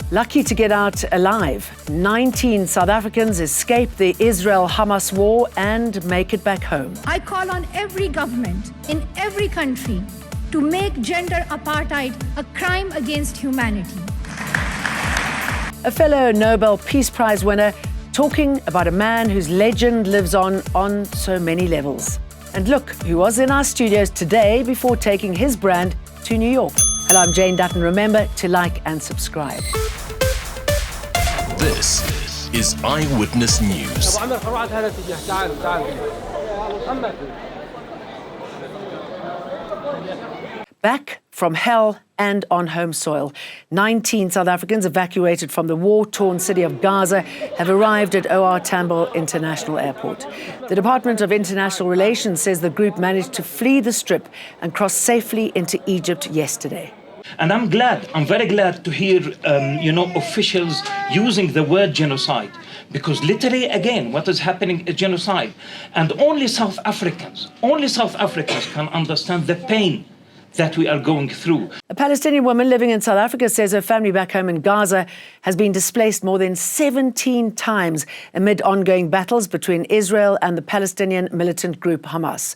Lucky to get out alive, 19 South Africans escape the Israel-Hamas war and make it back home. I call on every government in every country to make gender apartheid a crime against humanity. A fellow Nobel Peace Prize winner talking about a man whose legend lives on so many levels. And look who was in our studios today before taking his brand to New York. Hello, I'm Jane Dutton. Remember to like and subscribe. This is Eyewitness News. Back from hell and on home soil. 19 South Africans evacuated from the war-torn city of Gaza have arrived at OR Tambo International Airport. The Department of International Relations says the group managed to flee the Strip and cross safely into Egypt yesterday. And I'm very glad to hear, officials using the word genocide, because literally, again, what is happening is genocide. And only South Africans can understand the pain that we are going through. A Palestinian woman living in South Africa says her family back home in Gaza has been displaced more than 17 times amid ongoing battles between Israel and the Palestinian militant group Hamas.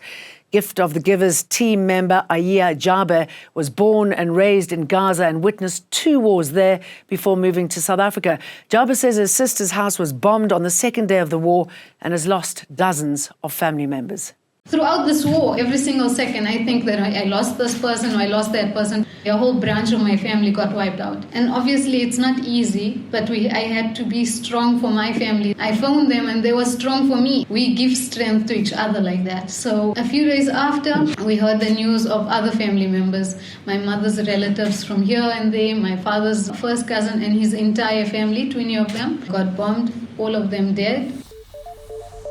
Gift of the Givers team member Aya Jaber was born and raised in Gaza and witnessed 2 wars there before moving to South Africa. Jaber says her sister's house was bombed on the second day of the war and has lost dozens of family members. Throughout this war, every single second, I think that I lost this person or I lost that person. A whole branch of my family got wiped out. And obviously, it's not easy, but I had to be strong for my family. I phoned them and they were strong for me. We give strength to each other like that. So a few days after, we heard the news of other family members. My mother's relatives from here and there, my father's first cousin and his entire family, 20 of them, got bombed, all of them dead.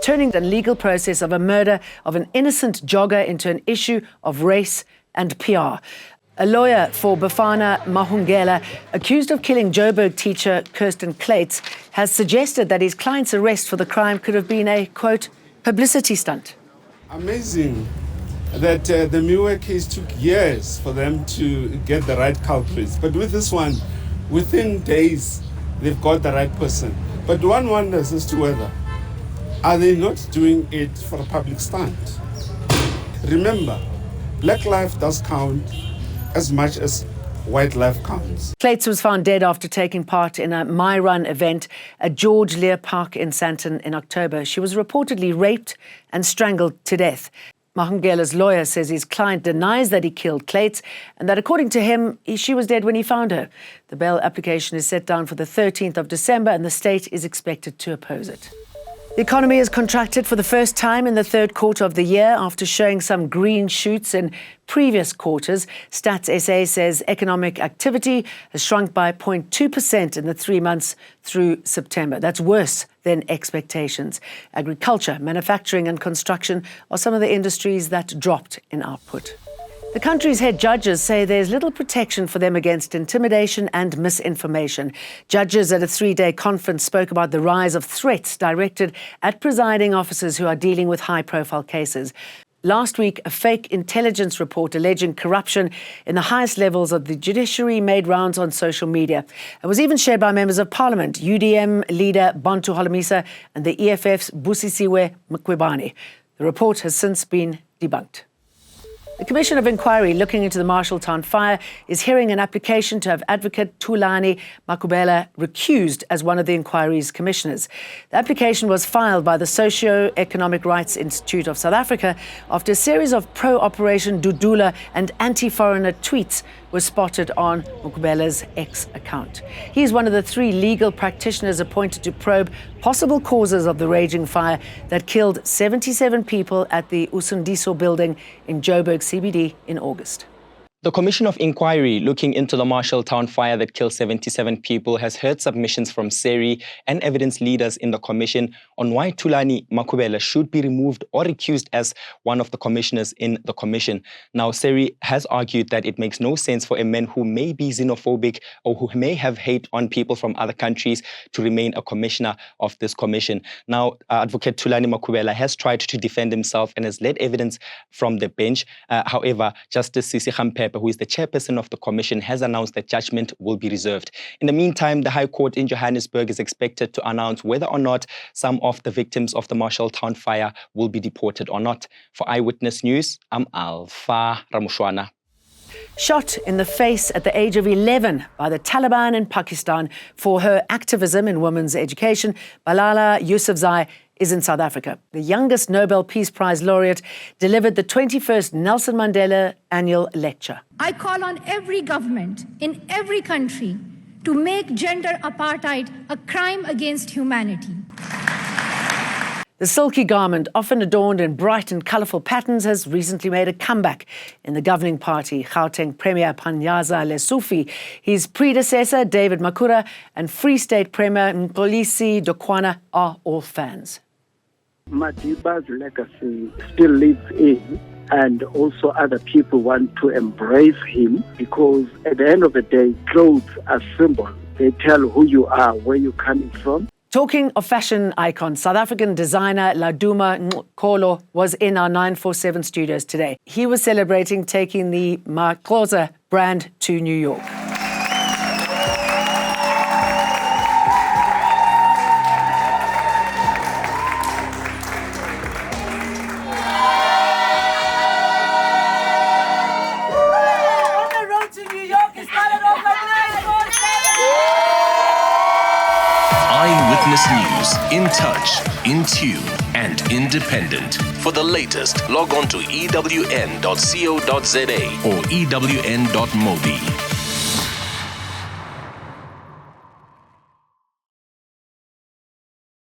Turning the legal process of a murder of an innocent jogger into an issue of race and PR. A lawyer for Bafana Mahungela, accused of killing Joburg teacher Kirsten Kluyts, has suggested that his client's arrest for the crime could have been a, quote, publicity stunt. Amazing that the Miwe case took years for them to get the right culprits. But with this one, within days, they've got the right person. But one wonders as to whether, are they not doing it for a public stunt? Remember, black life does count as much as white life counts. Kluyts was found dead after taking part in a My Run event at George Lear Park in Sandton in October. She was reportedly raped and strangled to death. Mahungela's lawyer says his client denies that he killed Kluyts and that, according to him, she was dead when he found her. The bail application is set down for the 13th of December and the state is expected to oppose it. The economy has contracted for the first time in the third quarter of the year after showing some green shoots in previous quarters. Stats SA says economic activity has shrunk by 0.2% in the 3 months through September. That's worse than expectations. Agriculture, manufacturing and construction are some of the industries that dropped in output. The country's head judges say there's little protection for them against intimidation and misinformation. Judges at a 3-day conference spoke about the rise of threats directed at presiding officers who are dealing with high-profile cases. Last week, a fake intelligence report alleging corruption in the highest levels of the judiciary made rounds on social media. It was even shared by members of parliament, UDM leader Bantu Holomisa and the EFF's Busisiwe Mqwebane. The report has since been debunked. The Commission of Inquiry looking into the Marshalltown fire is hearing an application to have advocate Thulani Makubela recused as one of the inquiry's commissioners. The application was filed by the Socio-Economic Rights Institute of South Africa after a series of pro-Operation Dudula and anti-foreigner tweets were spotted on Makubela's X account. He is one of the 3 legal practitioners appointed to probe possible causes of the raging fire that killed 77 people at the Usundiso building in Joburg CBD in August. The Commission of Inquiry looking into the Marshalltown fire that killed 77 people has heard submissions from SERI and evidence leaders in the commission on why Thulani Makubela should be removed or recused as one of the commissioners in the commission. Now, SERI has argued that it makes no sense for a man who may be xenophobic or who may have hate on people from other countries to remain a commissioner of this commission. Now, Advocate Thulani Makubela has tried to defend himself and has led evidence from the bench. However, Justice Sisi Gampe Motsepe, who is the chairperson of the commission, has announced that judgment will be reserved. In the meantime, the High Court in Johannesburg is expected to announce whether or not some of the victims of the Marshalltown fire will be deported or not. For Eyewitness News, I'm Alpha Ramushwana. Shot in the face at the age of 11 by the Taliban in Pakistan for her activism in women's education, Malala Yousafzai is in South Africa. The youngest Nobel Peace Prize laureate delivered the 21st Nelson Mandela Annual Lecture. I call on every government in every country to make gender apartheid a crime against humanity. The silky garment, often adorned in bright and colourful patterns, has recently made a comeback in the governing party. Gauteng Premier Panyaza Lesufi, his predecessor David Makura and Free State Premier Mxolisi Dokwana are all fans. Madiba's legacy still lives in, and also other people want to embrace him because at the end of the day, clothes are symbols. They tell who you are, where you're coming from. Talking of fashion icons, South African designer Laduma Nkolo was in our 947 studios today. He was celebrating taking the Maxhosa brand to New York. Eyewitness News, in touch, in tune, and independent. For the latest, log on to ewn.co.za or ewn.mobi.